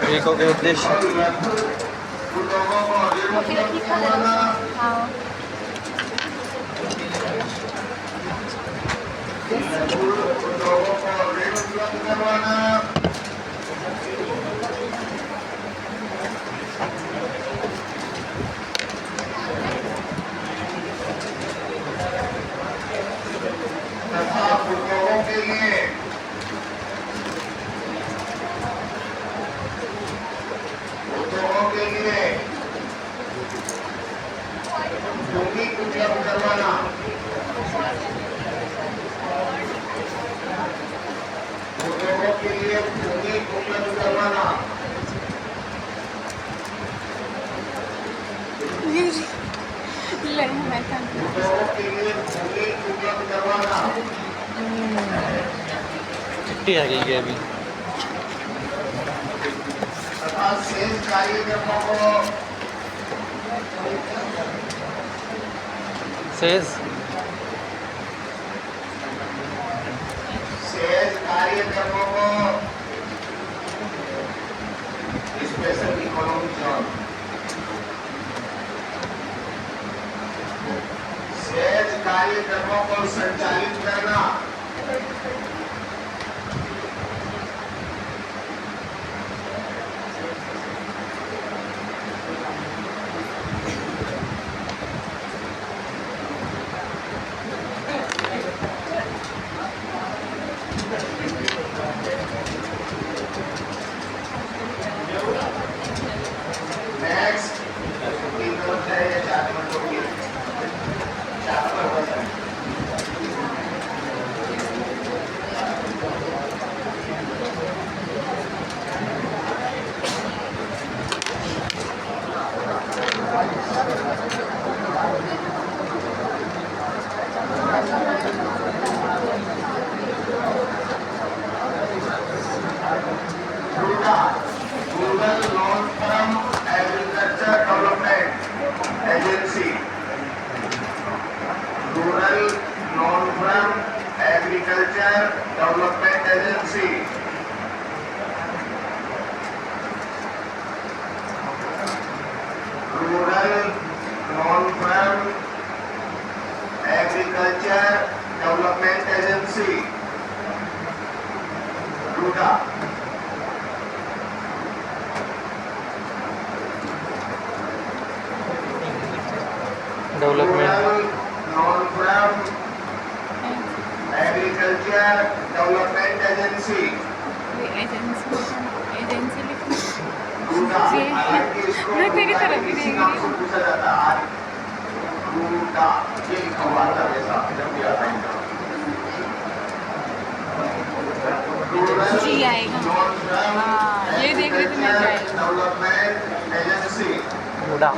वीकों के उद्देश्य हाँ उद्योगों के लिए भूमि उपलब्ध करवाना, उद्योगों के लिए भूमि उपलब्ध करवाना, उद्योगों के लिए भूमि उपलब्ध करवाना, छुट्टी आ गई है अभी तथा शेष कार्यक्रमों को शेष कार्यक्रमों को स्पेशल इकोनॉमिक जोन, शेष कार्यक्रमों को संचालित करना, rural non farm agriculture development agency, rural non farm agriculture development agency, rural non farm agriculture development agency, RUDA, development non farm agriculture development agency, agency लिखना रूडा। हालांकि इसको मैं तेरी तरफ ही किसी देख नाम रही से हूँ। पूछा जाता है रूडा, ये लिखा हुआ था वैसा जब भी आता है जी आएगा। नॉन फार्म हाँ, ये देख रही थी मैं क्या है। डेवलपमेंट एजेंसी, मुड़ा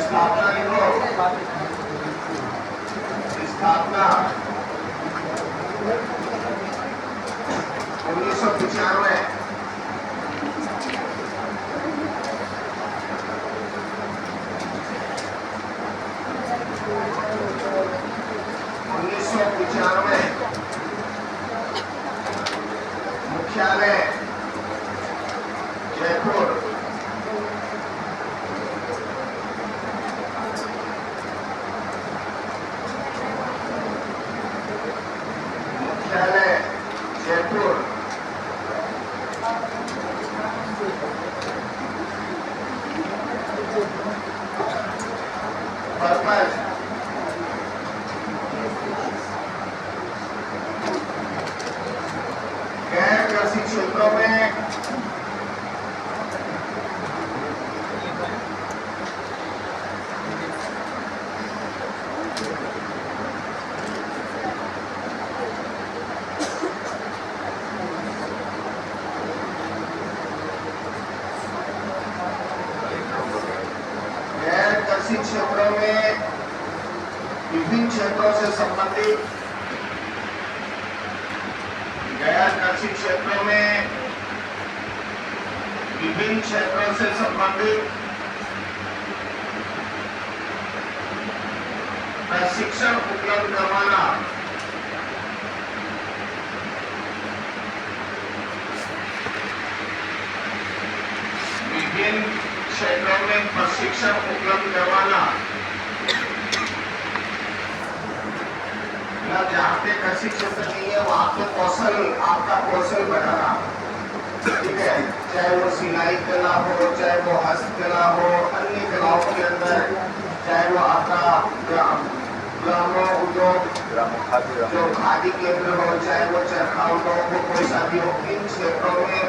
स्थापना लिखो, स्थापना 1995, मुख्यालय जयपुर, मुख्यालय जयपुर, पर्पज गैर कृषि क्षेत्रों में कृषि क्षेत्रों में विभिन्न क्षेत्रों से संबंधित, गैर कृषि क्षेत्रों में विभिन्न क्षेत्रों से संबंधित प्रशिक्षण उपलब्ध करवाना, क्षेत्रों में प्रशिक्षण उपलब्ध करवाना, जहाँ पे कृषि क्षेत्र नहीं है वहाँ पे कौशल, आपका कौशल बढ़ाना, ठीक है, चाहे वो सिलाई कला हो, चाहे वो हस्तकला हो, अन्य कलाओं के अंदर, चाहे वो आपका ग्रामो उद्योग, जो खादी केंद्र हो, चाहे वो चरखा उद्योग हो, कोई सा भी हो, इन क्षेत्रों में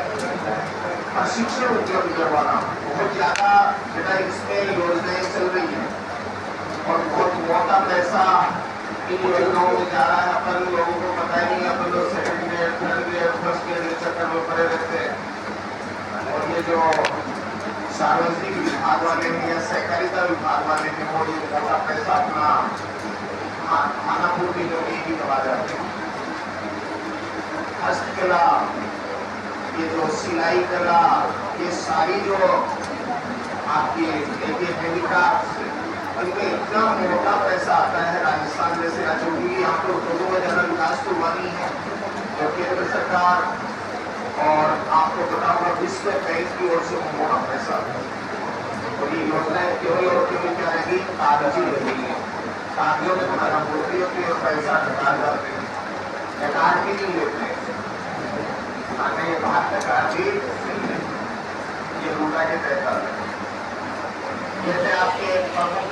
प्रशिक्षण उपलब्ध करवाना। बहुत ज्यादा बेटा इसमें योजनाएं चल रही है और बहुत मोटा पैसा इन योजनाओं में जा रहा है। अपन लोगों को पता ही नहीं, अपन लोग second grade, third grade, first grade के चक्कर में पड़े रहते हैं। और ये जो सार्वजनिक विभाग वाले हैं या सहकारिता विभाग वाले हैं, वो ये मोटा पैसा अपना खाना पूर्ति जो भी दबा जाते हैं। हस्तकला, ये जो सिलाई कला, ये सारी जो आपकी हैंडीक्राफ्ट, इनमें इतना मोटा पैसा आता है। राजस्थान जैसे राज्यों के लिए यहाँ पर उद्योगों में ज़्यादा विकास तो हुआ नहीं है, तो केंद्र सरकार और आपको पता होगा विश्व बैंक की ओर से मोटा पैसा, और ये योजनाएं केवल और केवल क्या रहेगी, कागजी रहेगी। कागजों में तुम्हारा मूर्ति होती है, पैसा हटा जाते हैं, सरकार भी नहीं लेते, ये बात सरकार भी नहीं है, ये रूपा के तय कर रहे हैं। जैसे आपके प्रमुख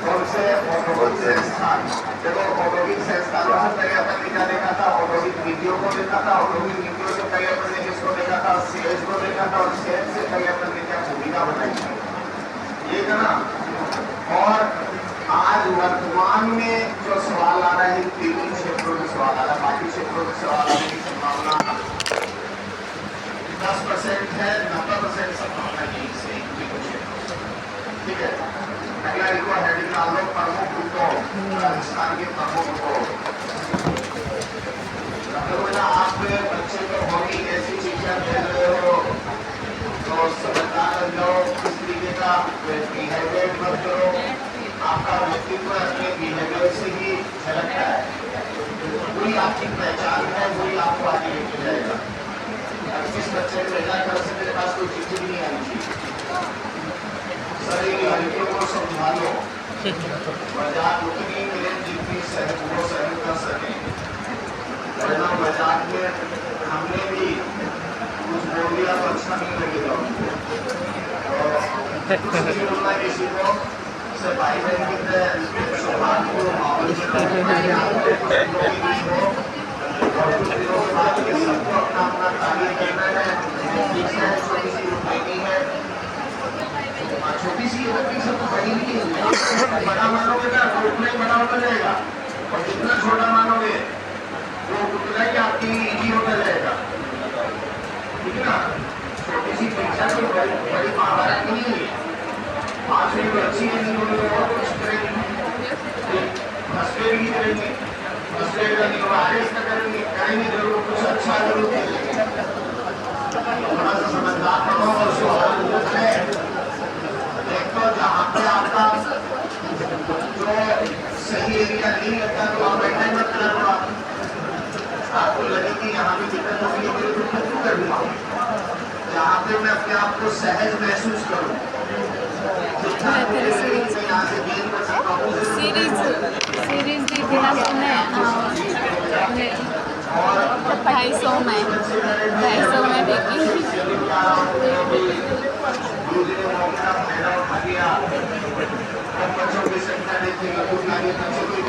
कौन से औद्योगिक संस्थान, देखो औद्योगिक संस्थानों से पहले अपन क्या देखा था, औद्योगिक नीतियों को देखा था, औद्योगिक नीतियों से पहले अपन ने किसको देखा था, सेल्स को देखा था, और सेल्स से पहले अपन ने क्या भूमिका बनाई थी, ये ना। और आज वर्तमान में जो सवाल आ रहा है, तीनों क्षेत्रों में सवाल आ रहा है, बाकी क्षेत्रों में सवाल आने की संभावना 10% है, 90% संभावना यही से तीनों क्षेत्रों से, ठीक है। पहला इनको हेडिंग डाल लो, प्रमुख उद्योग, राजस्थान के प्रमुख उद्योग। अगर बेटा आप बच्चे को होगी ऐसी शिक्षा दे रहे हो तो समझदार बन जाओ, किस तरीके का बिहेवियर मत करो, आपका व्यक्तित्व अपने बिहेवियर से ही झलकता है, वही आपकी पहचान है, वही आपको आगे लेके जाएगा। जिस बच्चे को ऐसा कर सके, मेरे पास कोई चिट्ठी भी नहीं आनी चाहिए, सही लड़कियों को समझा लो, मजाक उतनी मिले जितनी सही वो सही कर सके, वरना मजाक में हमने भी कुछ बोल दिया तो अच्छा नहीं लगेगा। कुछ नहीं बोलना किसी को, से भाई बहन की तरह सौहार्दपूर्ण माहौल सबको अपना अपना कार्य करना है। छोटी सी रुपये है, छोटी सी रुपये से तो बड़ी नहीं है, बड़ा मानोगे ना तो उतना ही बड़ा होता जाएगा, और जितना छोटा मानोगे वो उतना ही आपके लिए इजी होता जाएगा, ठीक है ना। छोटी सी परीक्षा तो बड़ी महाभारत नहीं है, आज भी अच्छी नहीं होगी और कुछ करेंगे, हंसपेगी करेंगे, हंसपेगा नहीं और आगे से करेंगे जरूर, कुछ अच्छा जरूर करेंगे। थोड़ा सा समझदार बनो और सवाल है। एक तो जहाँ पे आपका जो सही एरिया नहीं लगता तो आप बैठे मत करना, आपको लगे कि यहाँ भी दिक्कत होगी तो मैं कर दूंगा। जहाँ पे मैं अपने आप को सहज महसूस करूँ, सीरीज देखी ना तुमने 250 में देखी। बच्चों की संख्या देखेंगे, बच्चों को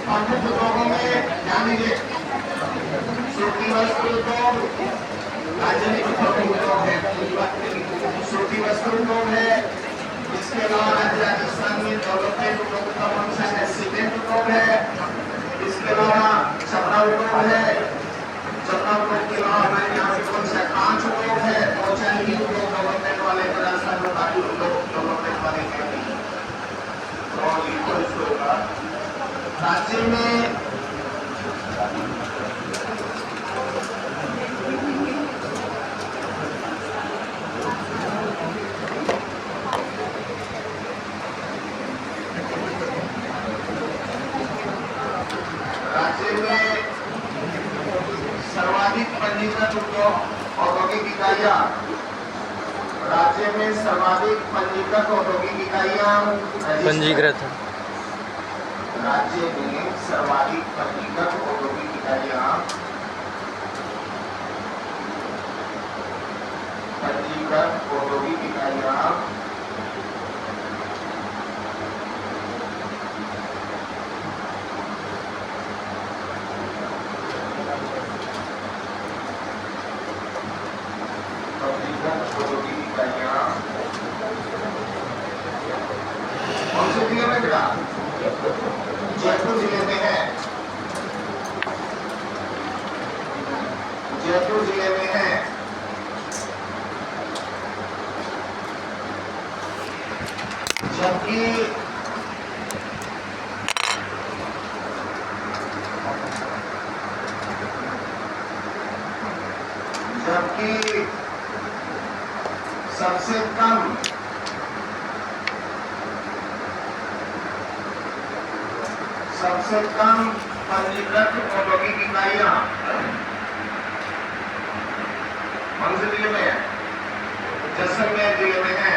प्रमुख उद्योगों में ध्यान दीजिए, सूती वस्त्र उद्योग राजनीतिक उद्योग है, सूती वस्त्र उद्योग है। इसके अलावा राजस्थान में डेवलपमेंट उद्योग का फंक्शन है, सीमेंट उद्योग है। इसके अलावा चमड़ा उद्योग है, चमड़ा उद्योग के अलावा हमारे यहाँ पे कौन सा कांच उद्योग है, और चाइनीज उद्योग डेवलपमेंट वाले राजस्थान में काफी उद्योग डेवलपमेंट वाले राज्य में सर्वाधिक पंजीकृत उद्योग औद्योगिक इकाइयां, राज्य में सर्वाधिक पंजीकृत औद्योगिक इकाइयां पंजीकृत है। राज्य में सर्वाधिक पंजीकृत औद्योगिक इकाइयां कौन से जिले में बेटा? जयपुर जिले में है। जयपुर जिले में है। जबकि सबसे कम पंजीकृत औद्योगिक इकाइयां कौन से जिले में है? जैसलमेर जिले में है।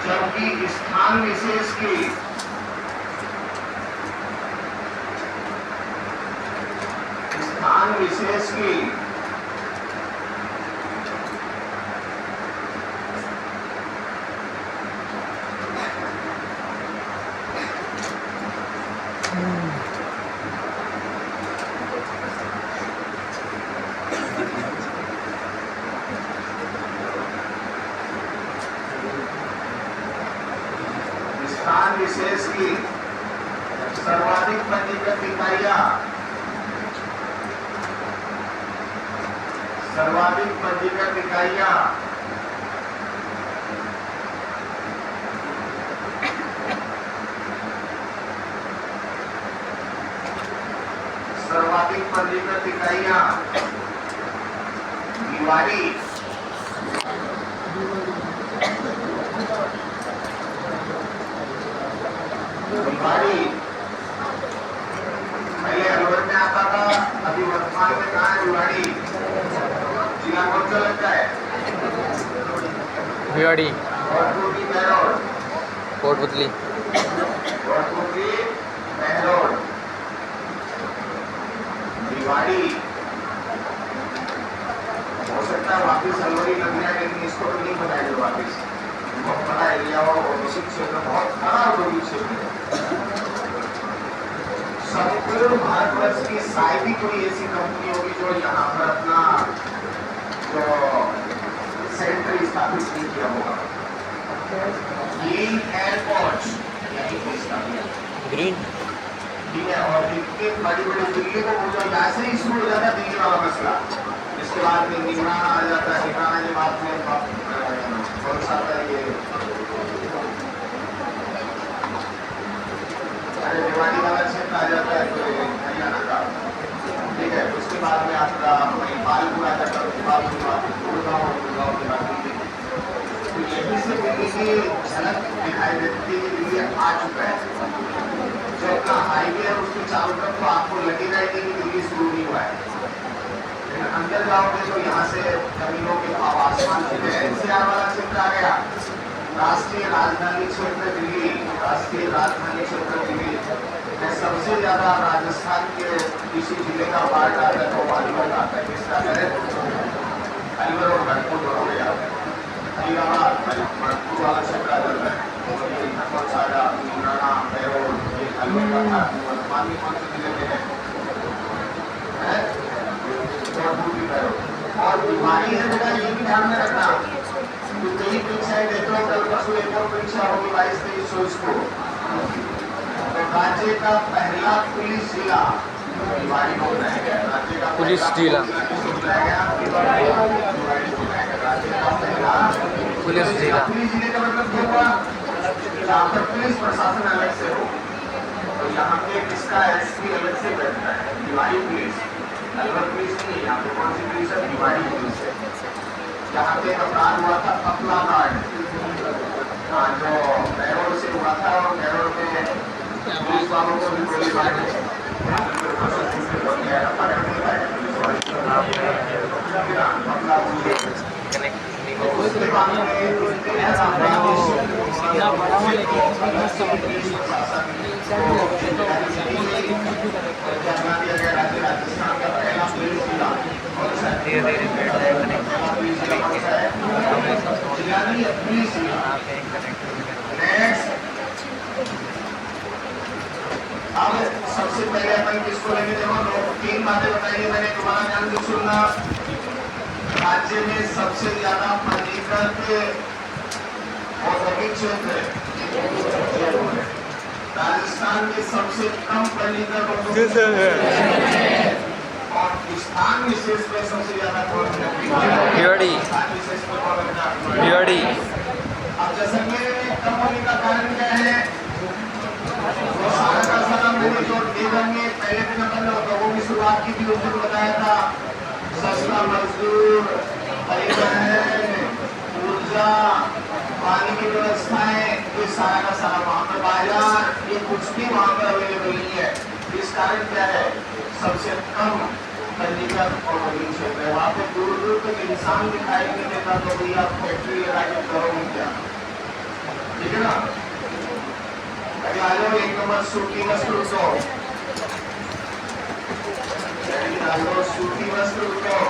जबकि स्थान विशेष की सर्वाधिक पंजीकृत इकाइयां भिवाड़ी, पहले अलवर में आता था, अभी वर्तमान में कहाँ है? भिवाड़ी। जिला कौन सा लगता है? भिवाड़ी, कोटपुतली, भिवाड़ी। हो सकता है वापिस अलवरी लग जाए, लेकिन इसको तो नहीं बताएंगे वापिस। बहुत बड़ा एरिया और औद्योगिक क्षेत्र, बहुत बड़ा औद्योगिक क्षेत्र है। संपूर्ण भारतवर्ष की शायद ही कोई ऐसी कंपनी होगी जो यहाँ पर अपना जो सेंटर स्थापित नहीं किया होगा। ग्रीन एयरपोर्ट यहीं पर स्थापित ग्रीन, ठीक है। और इतनी बड़ी बड़ी दिल्ली को बोलो, यहाँ से ही शुरू हो जाता दिल्ली वाला मसला। इसके बाद में निगराना आ जाता है। निगराना के बाद में कौन सा आता है? ये भिवाड़ी वाला क्षेत्र आ जाता है, तो हरियाणा का, ठीक है। उसके बाद में आपका बालपुर आ जाता है, गुड़गांव के बाद दिल्ली। तो यहीं से दिल्ली की झलक दिखाई देती है कि दिल्ली आ चुका है। जो अपना हाईवे है उसके चारों तरफ तो आपको लगेगा ही नहीं कि दिल्ली शुरू नहीं हुआ है। लेकिन अंदर जाओगे तो यहाँ से जमीनों के आसमान से एनसीआर वाला क्षेत्र आ गया। राष्ट्रीय राजधानी क्षेत्र दिल्ली, में सबसे ज्यादा राजस्थान के किसी जिले का पार्ट आता है तो अलवर आता है। किसका है? अलवर और भरतपुर दोनों में आता है। फरीदाबाद भरतपुर वाला क्षेत्र आ जाता है। सारा मुंडाना अलवर का था। वर्तमान में कौन से जिले में है? और बीमारी है बेटा, ये भी ध्यान में रखना। तो कई परीक्षाएं देते हो, कल परसों एक और परीक्षा होगी 22-23 को। राज्य का पहला पुलिस जिला भिवाड़ी को बनाया गया। राज्य का पुलिस पहला जिला। बनाया गया भिवाड़ी को बनाया गया। राज्य का पहला पुलिस जिला। पुलिस जिले का मतलब क्या हुआ? जहाँ पर पुलिस प्रशासन अलग से हो, तो यहाँ पे किसका एसपी अलग से बैठता है, भिवाड़ी पुलिस। अलवर पुलिस नहीं, यहाँ पे कौन सी पुलिस है? भिवाड़ी पुलिस है। यहाँ पे अपराध हुआ था पपला कांड, जो कैरोल से हुआ था, और कैरोल में पुलिस वालों को भी गोली मारी। उसके बाद राजस्थान का पहला पुलिस जिला अब सबसे पहले अपन किसको लेंगे? देखो, तीन बातें बताइए मैंने, तुम्हारा ध्यान से सुनना। राज्य में सबसे ज्यादा पंजीकृत औद्योगिक क्षेत्र राजस्थान में सबसे कम पंजीकृत औद्योगिक और स्थान विशेष में सबसे ज्यादा कौन है? भिवाड़ी। स्थान विशेष में कौन है? भिवाड़ी। अब जनसंख्या कम होने का कारण क्या है? वो सारा का सारा मैंने जो निगम में पहले दिन अपन लोगों की शुरुआत की थी, उस दिन बताया था, सस्ता मजदूर, परिवहन, ऊर्जा, पानी की व्यवस्थाएं, ये सारा का सारा वहाँ पर बाजार, ये कुछ भी वहाँ पर अवेलेबल नहीं है। इस कारण क्या है? सबसे कम पंजीकृत औद्योगिक क्षेत्र है। वहाँ पे दूर दूर तक इंसान दिखाई नहीं देता, तो भी आप फैक्ट्री लगा के करोगे क्या? ठीक है ना? अभी आ जाओ, एक नंबर सूती वस्त्र उद्योग। सूती वस्त्र उद्योग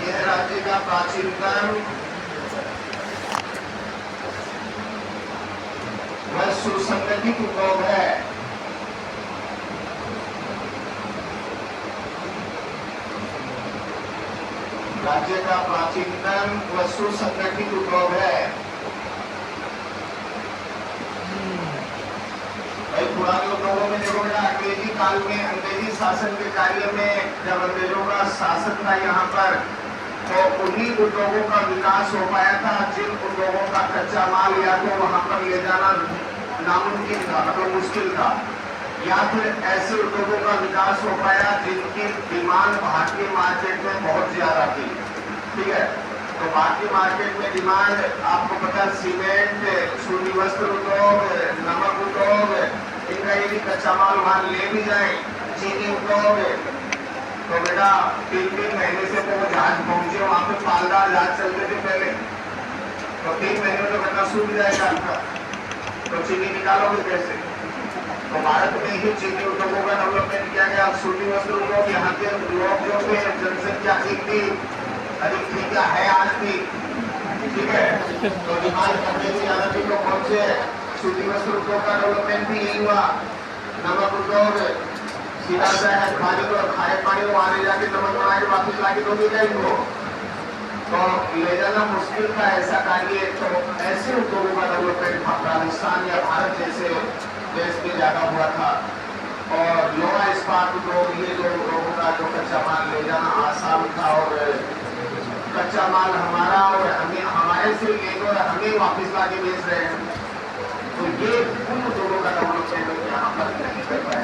यह राज्य का प्राचीनतम वह सुसंगठित उद्योग है। राज्य का प्राचीनतम व सुसंगठित उद्योग है। भाई पुराने उद्योगों में देखो बेटा, अंग्रेजी काल में, अंग्रेजी शासन के कार्य में जब अंग्रेजों का शासन था यहाँ पर, तो उन्हीं उद्योगों का विकास हो पाया था जिन उद्योगों का कच्चा माल या तो वहां पर ले जाना नामुमकिन था, मतलब मुश्किल था, या फिर ऐसे उद्योगों का विकास हो पाया जिनकी डिमांड भारतीय मार्केट में बहुत ज्यादा थी। ठीक है, तो भारतीय मार्केट में डिमांड आपको पता, सीमेंट, सूती वस्त्र उद्योग, नमक उद्योग, इनका यदि कच्चा माल वहां ले भी जाए, चीनी उद्योग, तो बेटा 3-3 महीने से तो वो जहाज पहुंचे, वहां पे पालदार जहाज चलते थे पहले, तो 3 महीने में तो बेटा सूख जाएगा आपका, तो चीनी निकालोगे कैसे? तो भारत में ही चीनी उद्योगों का डेवलपमेंट किया गया। सूती वस्त्र उद्योग, यहाँ के लोग जो थे, जनसंख्या अधिक थी, क्या है आज भी, ठीक है, तो डिमांड करने की ज्यादा थी, तो पहुंचे। सूती वस्त्र उद्योग का डेवलपमेंट भी यही हुआ। नमक उद्योग सीधा सा है, पानी को खाए पानी को आने जाके नमक बना के वापिस लाके तो ले जाएंगे, तो ले जाना मुश्किल था ऐसा कार्य। तो ऐसे उद्योगों का डेवलपमेंट राजस्थान या भारत जैसे देश में जाना हुआ था और लोहा इस्पात उद्योग ये जो लोगों का जो कच्चा माल ले जाना आसान था और कच्चा माल हमारा और हमें हमारे से ले और हमें वापस ला के बेच रहे हैं। तो ये उन उद्योगों का डेवलपमेंट यहाँ पर नहीं कर पाए,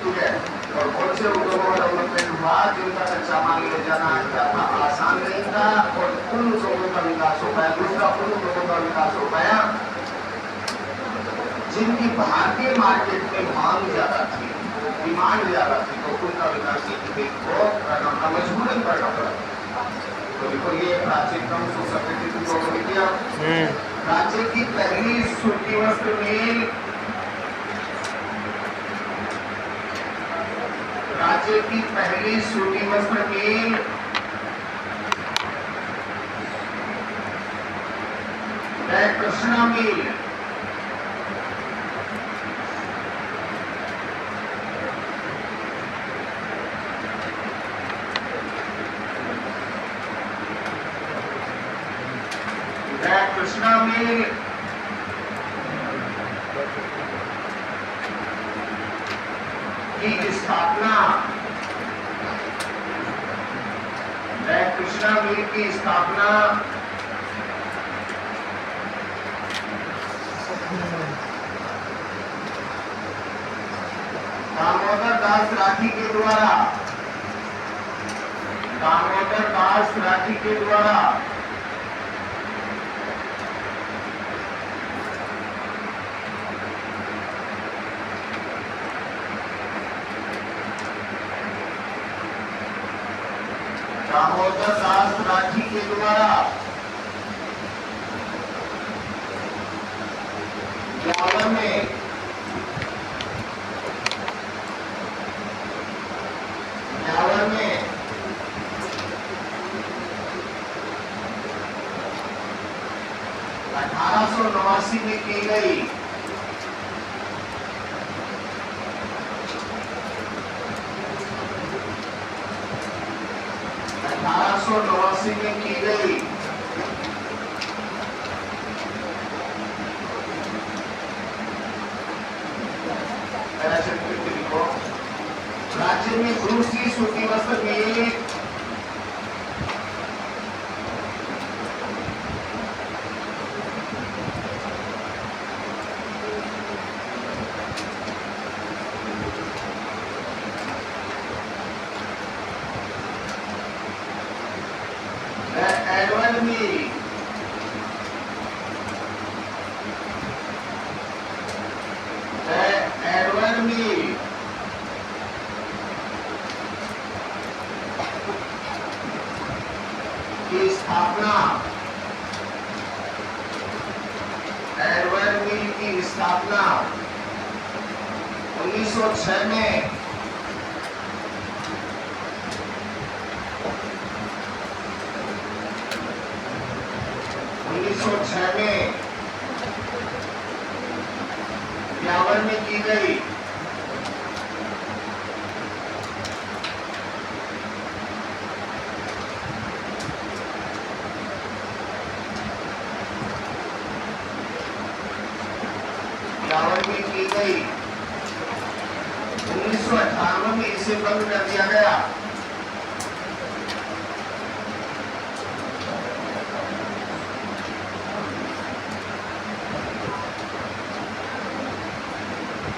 ठीक है। और कौन से उद्योगों का डेवलपमेंट हुआ जिनका कच्चा माल ले जाना था आसान नहीं था और उन उद्योगों का विकास हो पाया। दूसरा उन उद्योगों का विकास हो पाया जिनकी भारतीय मार्केट में मांग ज्यादा थी, डिमांड ज्यादा थी, तो उनका विकास को करना मजबूरन करना पड़ा। तो देखो ये प्राचीनतम सोसाइटी राज्य की पहली सूती वस्त्र मिल, राज्य की पहली सूती वस्त्र मिल कृष्णा मिल कृष्णा मिल की स्थापना, कृष्णा मिल की स्थापना दामोदर दास राठी के द्वारा, दामोदर दास राठी के द्वारा दामोदर दास राठी के द्वारा ब्यावर में ब्यावर में 1889 में की गई में की गई राज्य में दूसरी सूती वस्त्र मिल एडवर्ड मिल, एडवर्ड मिल की स्थापना, एडवर्ड मिल की स्थापना 1906 में 1906 में ब्यावर में की गई। ब्यावर में की गई 1958 में इसे बंद कर दिया गया।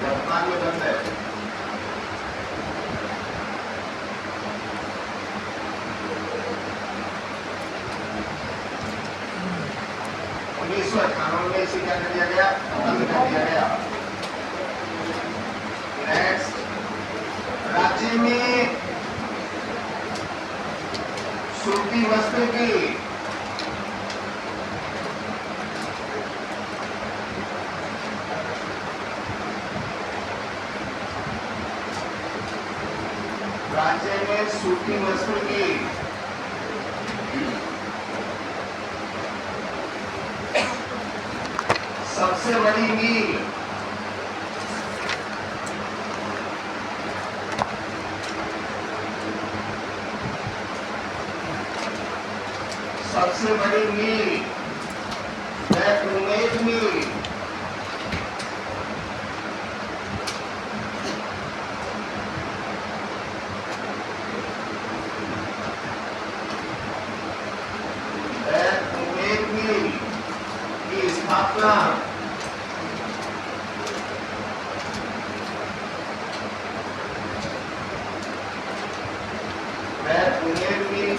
वर्तमान में बंद है। में इसे क्या कर दिया गया, बंद कर दिया गया। नेक्स्ट, राज्य में सूती वस्त्र की राज्य में सूती वस्त्र की सबसे बड़ी मील उमेद मिल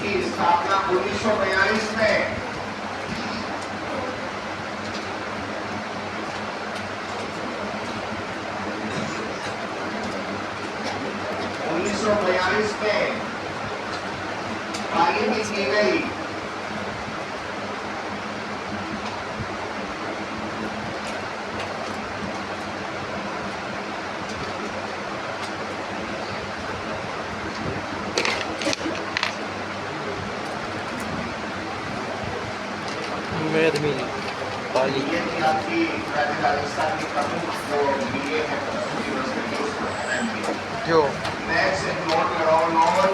की स्थापना 1942 में में तालीम की गई। ये थी आपकी राजस्थान की प्रमुख जो मिले हैं जो नेक्स्ट नोट लगाओ नॉवल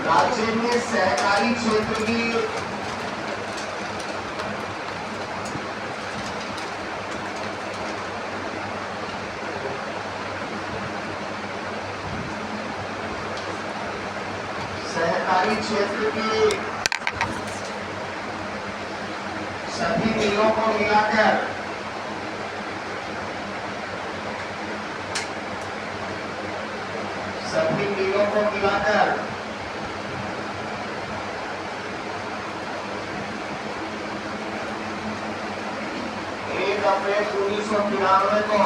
राज्य में सहकारी क्षेत्र की सहकारी क्षेत्र की सभी मिलों को मिलाकर एक अप्रैल 1993 को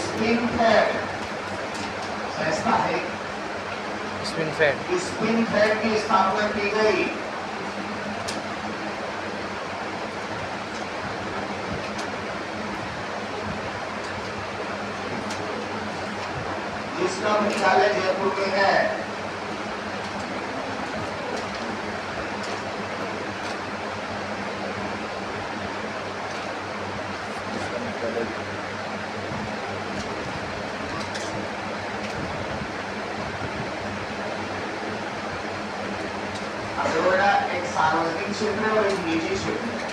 स्पिन फेड संस्था है, स्पिन फेड की स्थापना की गई। जिसका मुख्यालय जयपुर में है। एक सार्वजनिक क्षेत्र और एक निजी क्षेत्र है।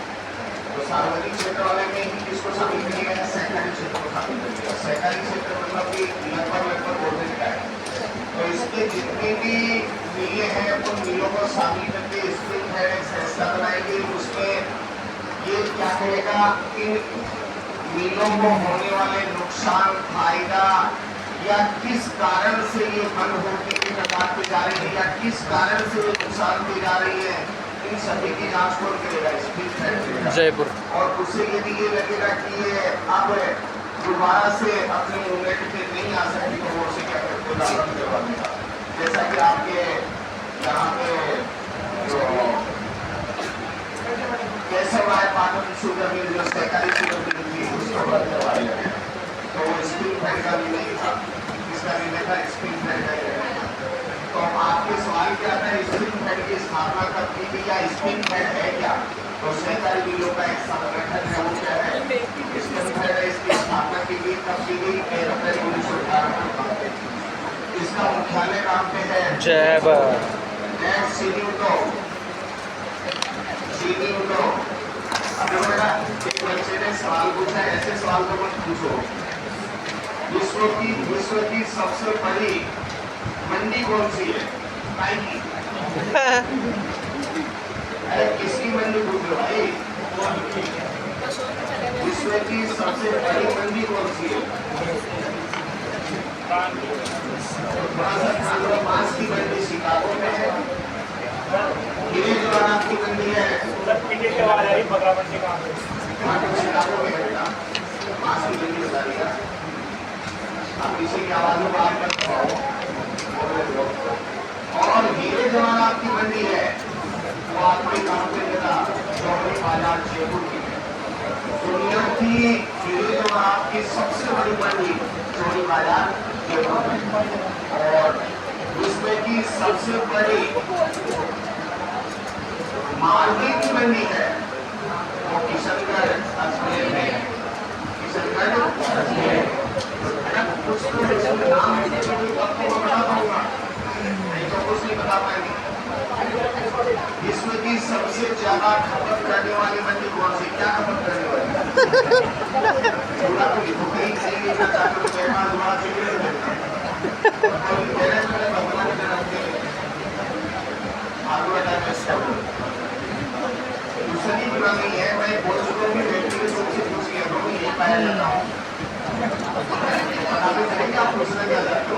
तो सार्वजनिक क्षेत्र वाले में ही किसको शामिल करिएगा? सहकारी क्षेत्र को शामिल करिएगा। सहकारी क्षेत्र मतलब कि लगभग बोलने का है। तो इसके जितने भी मिले हैं उन मिलों को शामिल करके स्पिन फेड एक संस्था बनाएगी। उसमें ये क्या करेगा? इन मिलों को होने वाले नुकसान, फायदा या किस कारण से ये बंद होने की कगार पे जा रही है या किस कारण से ये नुकसान दी जा रही है, इन सभी की जांच कौन करेगा? स्पिन फेड करेगा। जयपुर। और उससे यदि ये लगेगा कि ये अब दोबारा से अपने मूवमेंट पे नहीं आ सकती तो वो उसे क्या करते हैं? करवा देगा। जैसा कि आपके यहाँ पे जो केशव राय पाठक शुगर मिल जो सहकारी शुगर मिल थी उसको बंद करवा दिया गया। तो वो स्पिन फेड का भी नहीं था, इसका भी नहीं था, स्पिन फेड का ही रहेगा। तो आपके सवाल क्या था? स्पिन फेड की स्थापना कब की गई या स्पिन फेड है क्या? तो सहकारी मिलों का एक संगठन है, वो क्या है? स्पिन फेड है। इसकी स्थापना की गई कब की गई? 1 अप्रैल 1918 को। इसका मुख्यालय कहाँ पे है? जयपुर। नेक्स्ट सीधी उठो। अब बेटा एक बच्चे ने सवाल पूछा है, ऐसे सवाल तो मत पूछो। विश्व की सबसे बड़ी मंडी कौन सी है? गाय की। अरे किसकी मंडी पूछ रहे भाई? विश्व की सबसे बड़ी मंडी कौन सी है? थोड़ा सा ध्यान दो। मांस की मंडी शिकागो में है। हीरे जवाहरात की मंडी है शिकागो में है। बेटा मांस की मंडी बता दिया। आप किसी की आवाज में बात मत करो। और हीरे जवाहरात की मंडी है वो आपके काम पे देगा चौधरी बाजार जयपुर की है। दुनिया की हीरे जवाहरात की सबसे बड़ी मंडी चौधरी बाजार जयपुर में। और विश्व की सबसे बड़ी मार्केट की मंडी है वो किशनगढ़ अजमेर में है। किशनगढ़ अजमेर कुछ तो नाम आपको बता पाऊंगा, नहीं तो कुछ नहीं बता पाएंगे। इसमें की सबसे ज्यादा खपत करने वाली मंडी कौन सी, क्या खपत करने वाली? पूरा तो लिखो, कहीं कहीं लिखना चाहते हो मेरे पास वहां से भी लिखना। और मेरे मेरे भगवान के रखते आलू अटा में सब दूसरी बुरा नहीं है, मैं बोल चुका हूँ कि व्यक्तिगत रूप से पूछ लिया करो, ये पाया जाता हूँ। अभी कहीं आप पूछना क्या चाहते हो?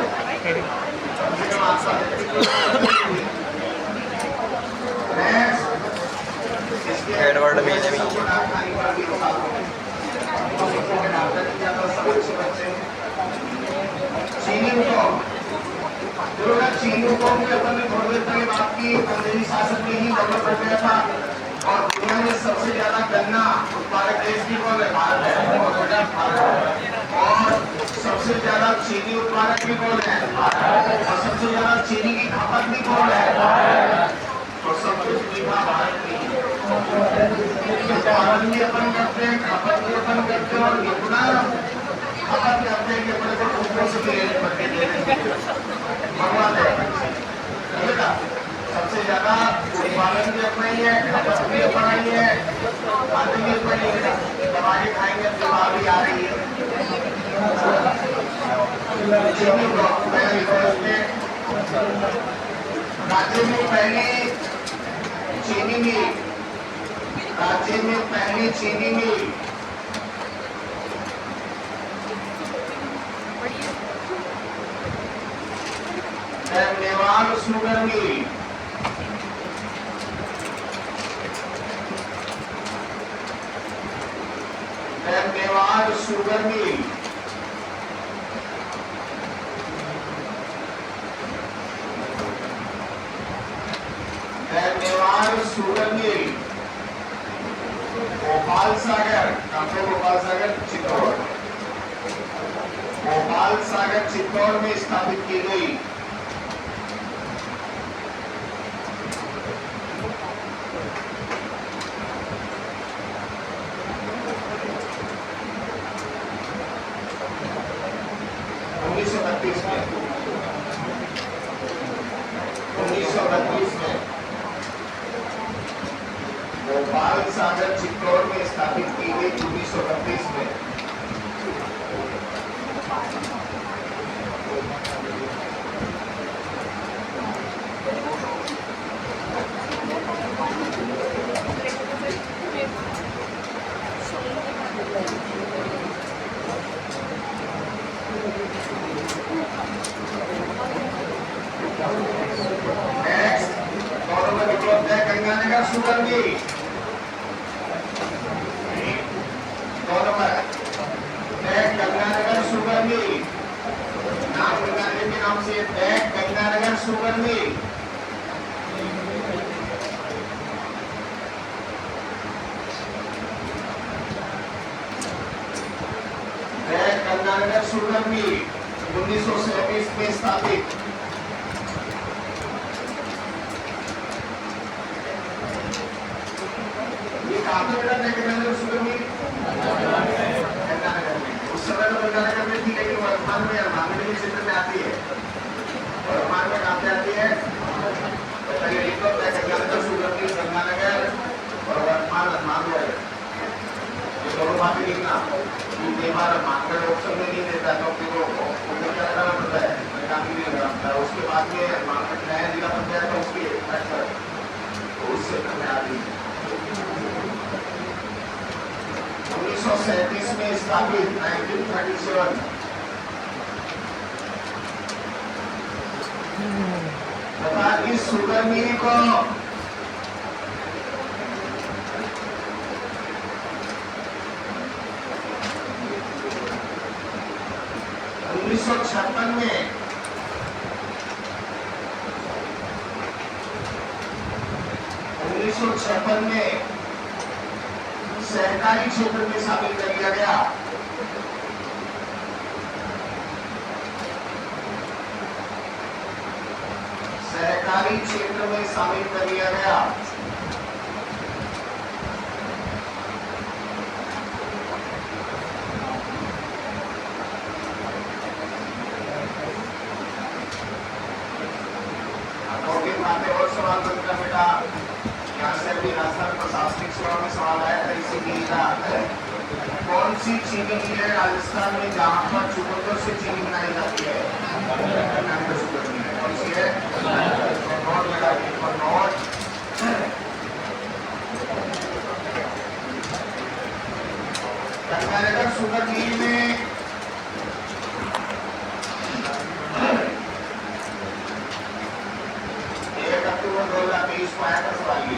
एडवर्ड मेले में चीनी को अपन ने थोड़ी देर पहले बात की, अंग्रेजी शासन में ही डेवलप हो गया था और दुनिया में सबसे ज्यादा गन्ना उत्पादक देश भी कौन है? भारत है। और सबसे ज्यादा चीनी उत्पादक भी कौन है? और सबसे ज्यादा चीनी की खपत भी कौन है? तो सब कुछ मीठा भारत में ही। उत्पादन भी अपन करते हैं, खपत भी अपन करते हैं और इतना खपत करते हैं कि अपने को दूसरों से भी लेने पड़ते हैं। भगवान है सबसे ज्यादा उत्पादन भी अपना ही है, खपत भी अपना ही है, खाते भी अपना ही है। दवाई खाएंगे दवा भी आ रही है। चीनी को राज्य में पहली चीनी मिल, राज्य में पहली चीनी mill Mewar sugar mill, Mewar sugar mill, Mewar sugar mill, Bhopal Sagar, Bhopal Sagar Chittor, Bhopal Sagar Chittor में स्थापित की गई। भोपाल सागर चित्तौड़ में स्थापित की गई 1932 में। Ganganagar sugar mill, Ganganagar sugar mill, नाम गंगानगर के नाम से Ganganagar sugar mill. Ganganagar sugar mill 1937 में स्थापित। गंगानगर शुगर मिल उस समय तो गंगानगर में थी, लेकिन वर्तमान में मानवीय क्षेत्र में आती है। वर्तमान में कहाँ पे आती है? गंगानगर शुगर मिल गंगानगर और वर्तमान मानवीय, ये दोनों बातें लिखना। मानकर ऑप्शन में नहीं देता तो फिर क्या करना पड़ता है, काम नहीं करता। उसके बाद में मानकर नया जिला पंचायत है, उसकी उस क्षेत्र में आती है। 1937 में स्थापित 1937। तथा इस शुगर मिल को 1956 में सहकारी क्षेत्र में शामिल कर लिया गया। सहकारी क्षेत्र में शामिल कर लिया गया। बातें और सवाल बनकर बेटा यहाँ से भी राजस्थान प्रशासनिक सेवा में सवाल आया था इसी मिल का कौन सी चीनी मिल है राजस्थान में जहाँ पर चुकंदर से चीनी बनाई जाती है? कौन सी है? नोट लगा नोट कर्नाटक शुगर मिल में 1 अक्टूबर 2023 को आया था सवाल ये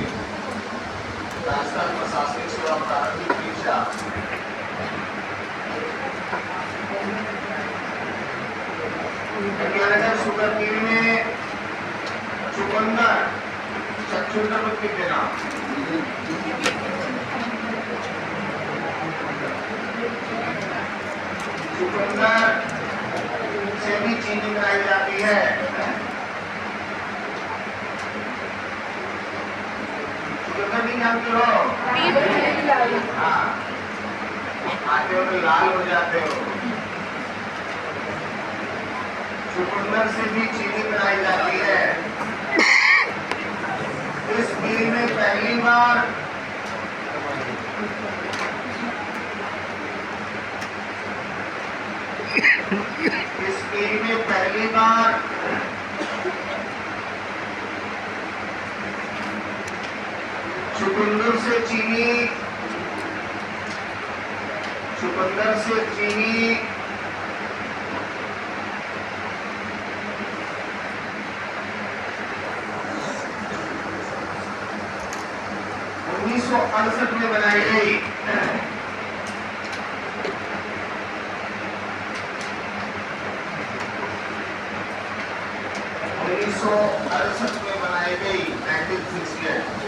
राजस्थान प्रशासनिक सेवा प्रारंभिक परीक्षा कर्नाटक शुगर मिल में चुकंदर चुकंदर में कितने नाम चुकंदर से भी चीनी बनाई जाती है चुकंदर नहीं जानते हो हाँ आते हो तो लाल हो जाते हो चुकंदर से भी चीनी बनाई जाती है इस मिल में पहली बार इस मिल में पहली बार चुकंदर से चीनी 1968 में बनाई गई में बनाई गई 1968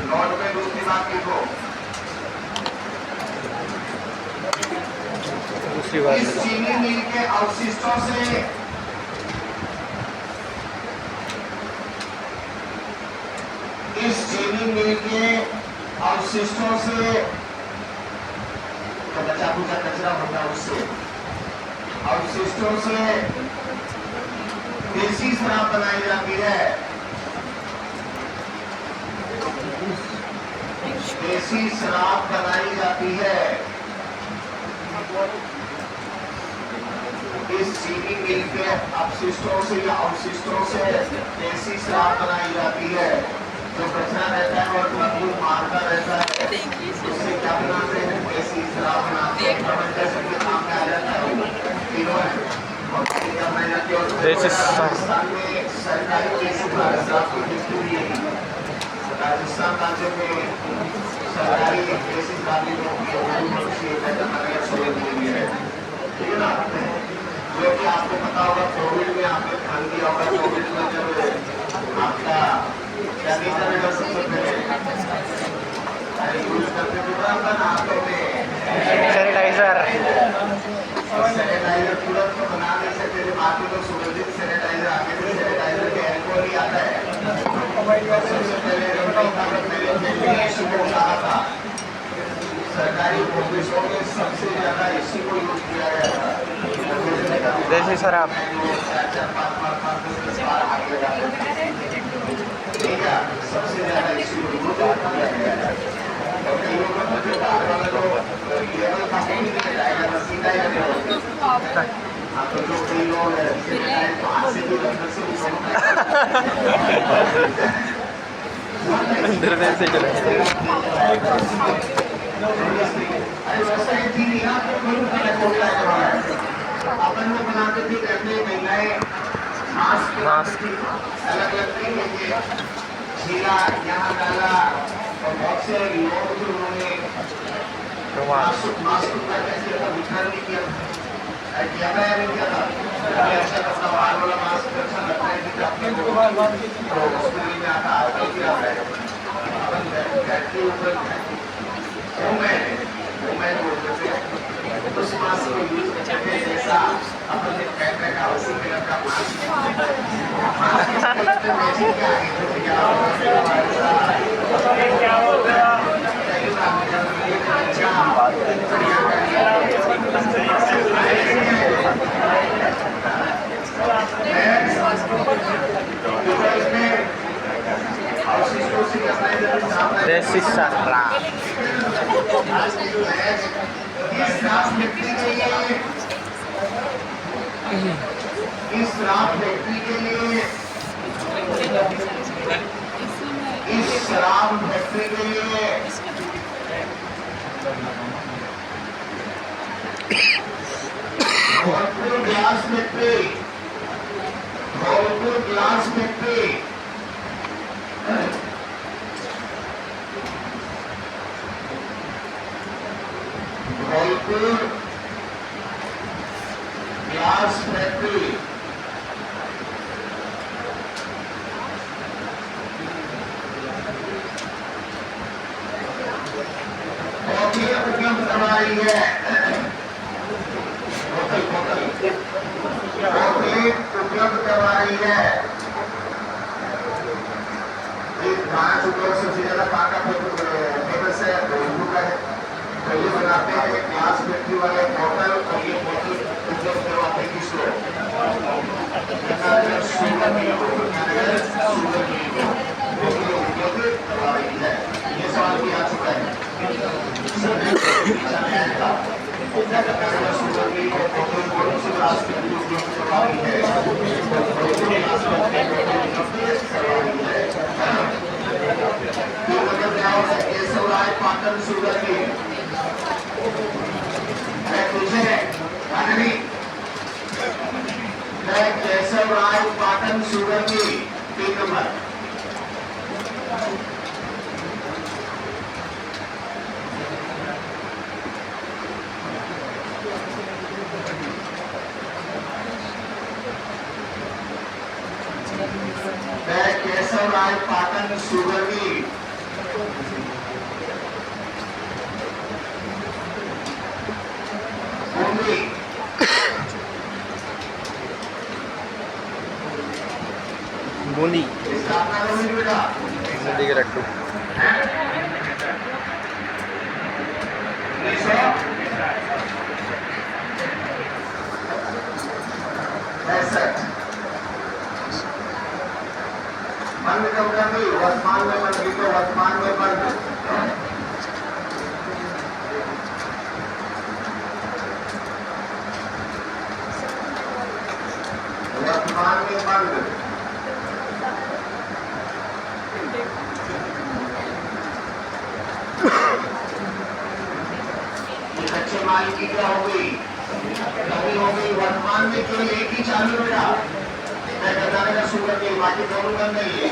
नोट में दूसरी बात लिखो इस चीनी मिल के अवशिष्टों से तो बचा कुचा कचरा होता है उससे अवशिष्टों से देसी शराब बनाई जाती है देसी शराब बनाई जाती है इस चीनी मिल के अपशिष्टों से या अवशिष्टों से देसी शराब बनाई जाती है जो कचरा रहता है और मजदूर मारता रहता है उससे क्या बनाते हैं देसी शराब बनाते हैं जैसे कि काम में आ जाता है तीनों है और क्या बनाई जाती है और राजस्थान में सरकारी देसी शराब की बिक्री हुई है राजस्थान राज्य में सरकारी देसी शराब ठीक है ना जो कि आपको पता होगा कोविड में आपने ध्यान दिया होगा कोविड में जब आपका क्या नहीं करेगा सबसे पहले यूज करते थे हाथों में सैनिटाइजर सैनिटाइजर तुरंत तो बना नहीं सकते थे बाकी लोग सुगंधित सैनिटाइजर आते थे सैनिटाइजर के एल्कोहल ही आता है सबसे पहले शुरू कहा था सरकारी ऑफिसों में सबसे ज्यादा इसी को यूज किया गया था देसी शराब ठीक है सबसे ज्यादा इसी को यूज किया गया है और कई लोग जो बाहर वाले लोग लेवल का नहीं जाएगा सीधा ही हाँ तो जो कई लोग हाथ से भी अंदर से अंदर से चले अपन में बनाते थे करने महिलाएं मास्क अलग अलग तरीके झीला यहाँ डाला और बहुत से लोग जो उन्होंने मास्क का कैसे वितरण नहीं किया नहीं किया था अच्छा लगता बाहर वाला मास्क अच्छा लगता है कि अपने में आता है अपन बैटरी ऊपर मैं बोलते थे उस मास्क को यूज करते हैं जैसा अपन ने पैक रखा उसी कलर का मास्क Sisara. इस रात फैक्ट्री के लिए इस शराब फैक्ट्री के लिए इस शराब फैक्ट्री के लिए Dholpur glass factory Dholpur glass factory Dholpur glass factory उपलब्ध करवाई है बोतलें उपलब्ध करवाई है। एक 5 रुपये सबसे ज्यादा पाका फेमस है धौलपुर का है, तो ये बनाते हैं ग्लास फैक्ट्री वाले बोतल, और ये बोतल उपलब्ध करवाते हैं किसको? शुगर मिल को उपलब्ध करवा रही है। ये सवाल भी आ चुका है। पाटन शुगर की केशव राय पाटन शुगर की 3 नंबर केशव राय पाटन शुगर की बूंदी बूंदी के लड्डू बंद कब कर दी? वर्तमान में बंद की तो वर्तमान में बंद वर्तमान में बंद कच्चे माल की क्या हो गई? कमी हो गई। वर्तमान में केवल एक ही चालू बेटा कर्नाटक शुगर मिल, बाकी दोनों बंद नहीं है।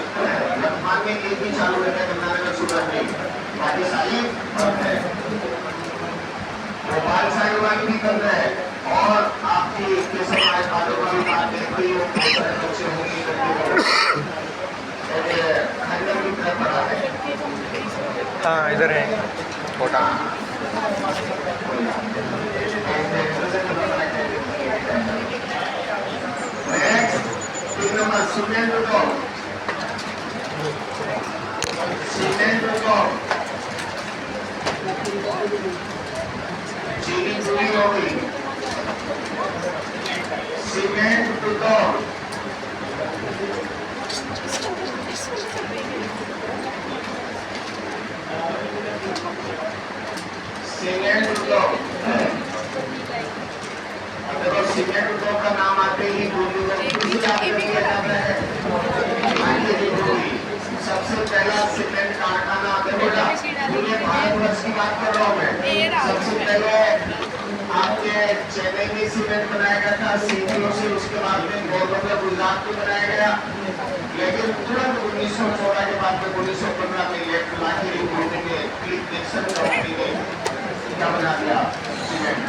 वर्तमान में एक ही चालू है कर्नाटक शुगर मिल, बाकी सारी बंद है। भोपाल साइड वाली भी बंद है। और आपकी केशव राय पाटन वाली बात देख रही हो, बच्चे होंगे खंडन की तरफ पड़ा है। हाँ इधर है छोटा नंबर सीमेंट को चीनी पूरी हो गई। सीमेंट को सीमेंट को देखो सीमेंट का नाम आते ही सबसे पहला सीमेंट कारखाना बेटा पूरे भारतवर्ष की बात कर रहा हूँ मैं। सबसे पहले आपके चेन्नई में सीमेंट बनाया गया था सीपीओ से, उसके बाद में गौरव में गुजरात में बनाया गया, लेकिन तुरंत 1916 के बाद में 1915 में कंपनी ने क्या बना दिया सीमेंट।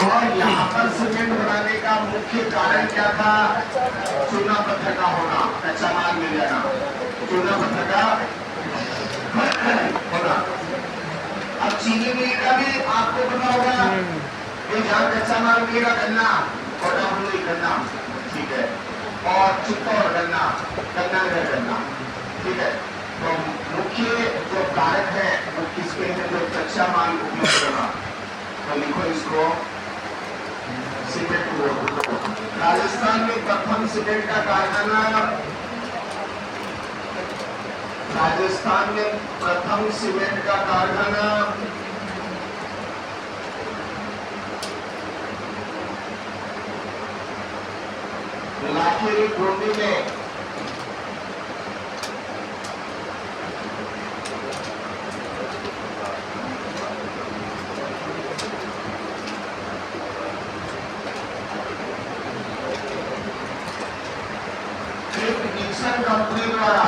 और यहाँ पर सीमेंट बनाने का मुख्य कारण क्या था? चूना पत्थर का होना, कच्चा माल मिल जाना, चूना पत्थर का होना। अब चीनी मिल का भी आपको पता होगा कि जहाँ कच्चा माल मिलेगा गन्ना, कोटामुली गन्ना, ठीक है, और चित्तौड़ गन्ना, गन्नानगर गन्ना, ठीक है। तो मुख्य जो कारक है वो किसके हैं? जो कच्चा माल उपयोग करना, तो लिखो इसको सीमेंट बोर्ड। राजस्थान में प्रथम सीमेंट का कारखाना राजस्थान में प्रथम सीमेंट का कारखाना लाखेरी गोंडी में निक्सन कंपनी द्वारा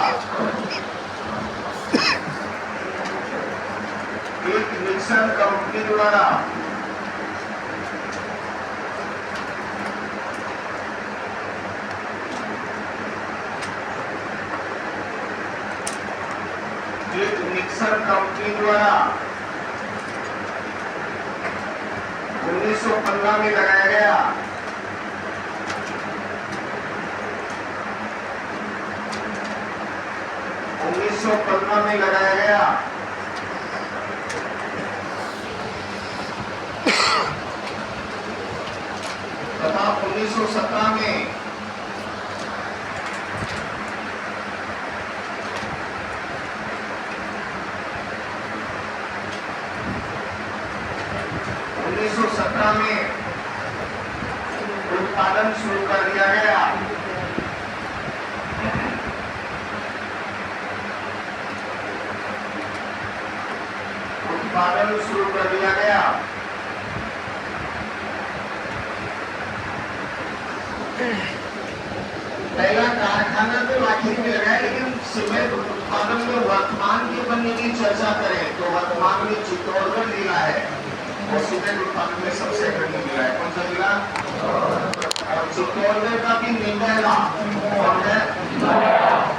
एक निक्सन कंपनी द्वारा एक निक्सन कंपनी द्वारा 1915 में लगाया गया 1915 में लगाया गया तथा 1917 में उत्पादन शुरू कर दिया गया। उत्पादन शुरू कर दिया गया। पहला कारखाना तो लाखेरी में लगाया, लेकिन सीमेंट उत्पादन में वर्तमान के बनने की चर्चा करें तो वर्तमान में चित्तौड़गढ़ जिला है और सीमेंट उत्पादन में सबसे अग्रणी जिला है। कौन सा जिला? और चित्तौड़गढ़ का भी निंदेला कौन है?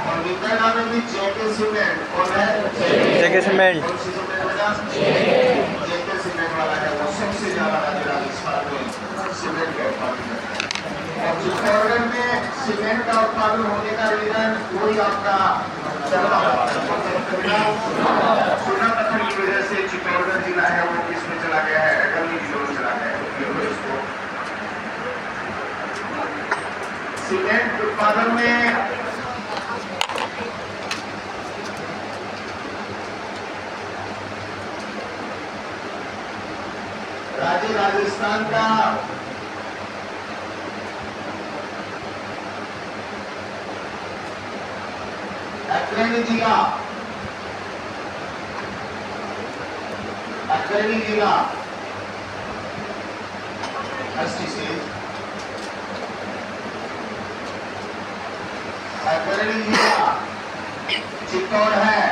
और निंदेला में भी जेके सीमेंट कौन है? जेके सीमेंट। कौन सी सीमेंट वाला? जेके सीमेंट वाला है, वो सबसे ज्यादा राज्य राजस्थान में सीमेंट का उत्पादन है। और चित्तौड़गढ़ में सीमेंट का उत्पादन होने का रीजन कोई आपका सोना पत्थर की वजह से चित्तौड़गढ़ जिला है वो किसमें चला गया है? अग्रणी जिलों में चला गया है। इसको सीमेंट उत्पादन में राज्य राजस्थान का अग्रणी जिला अग्रणी जिला चित्तौड़ है।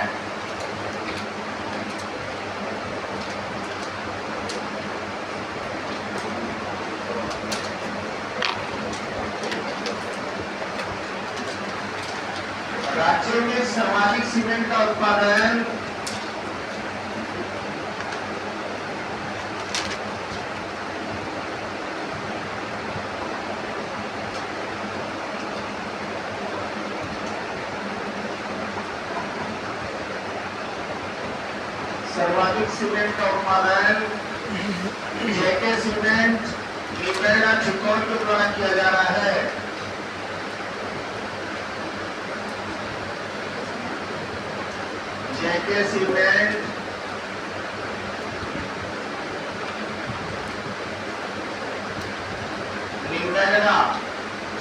राज्य में सर्वाधिक सीमेंट का उत्पादन जेके सीमेंट निंदेला चित्तौड़ के द्वारा किया जा रहा है। जेके सीमेंट निंदेला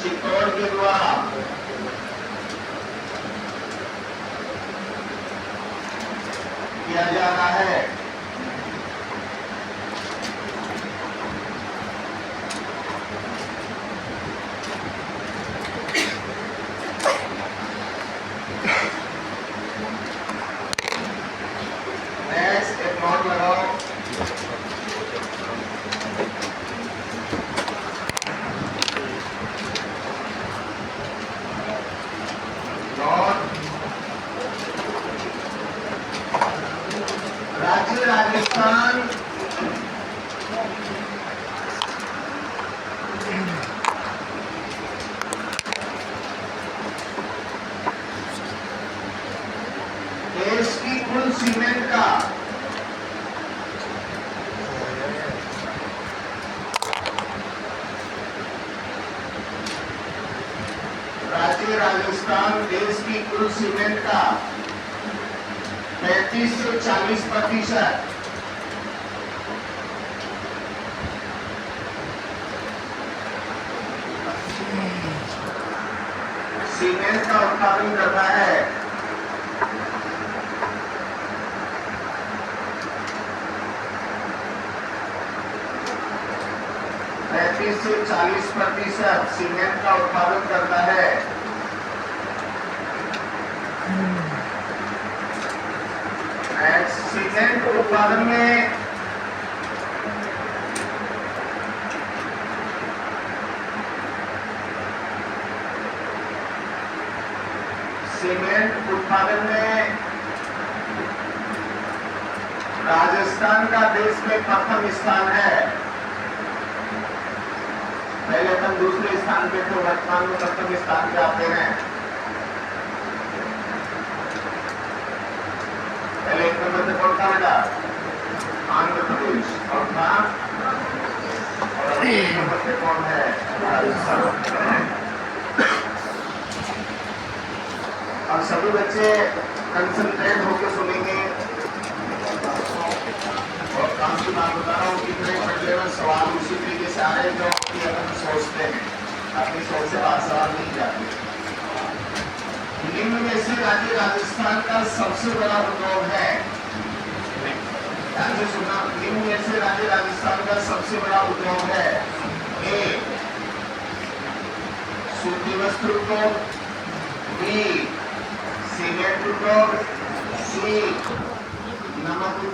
चित्तौड़ के द्वारा किया जा रहा है। राज्य राजस्थान देश की कुल सीमेंट का राज्य राजस्थान देश की कुल सीमेंट का 35 से 40%। सीमेंट का उत्पादन करता है। से 40% सीमेंट का उत्पादन करता है। सीमेंट उत्पादन में राजस्थान का देश में प्रथम स्थान है। पहले अपन दूसरे स्थान पे तो वर्तमान में प्रथम स्थान पे आते हैं। पहले एक नंबर पे कौन था बेटा? आंध्र प्रदेश। और था और एक नंबर पे कौन है? राजस्थान। अब सभी बच्चे कंसंट्रेट होकर सुनेंगे और काम की बात बता रहा हूँ। कितने पहले में सवाल उसी तरीके से आ रहे जो कि अपन सोचते हैं, अपनी सोच से बात सवाल नहीं जाती। निम्न में से राज्य राजस्थान का सबसे बड़ा उद्योग है। ध्यान से सुनना, निम्न में से राज्य राजस्थान का सबसे बड़ा उद्योग है। ए सूती वस्त्र उद्योग, बी सीमेंट उद्योग, सी नमक उद्योग।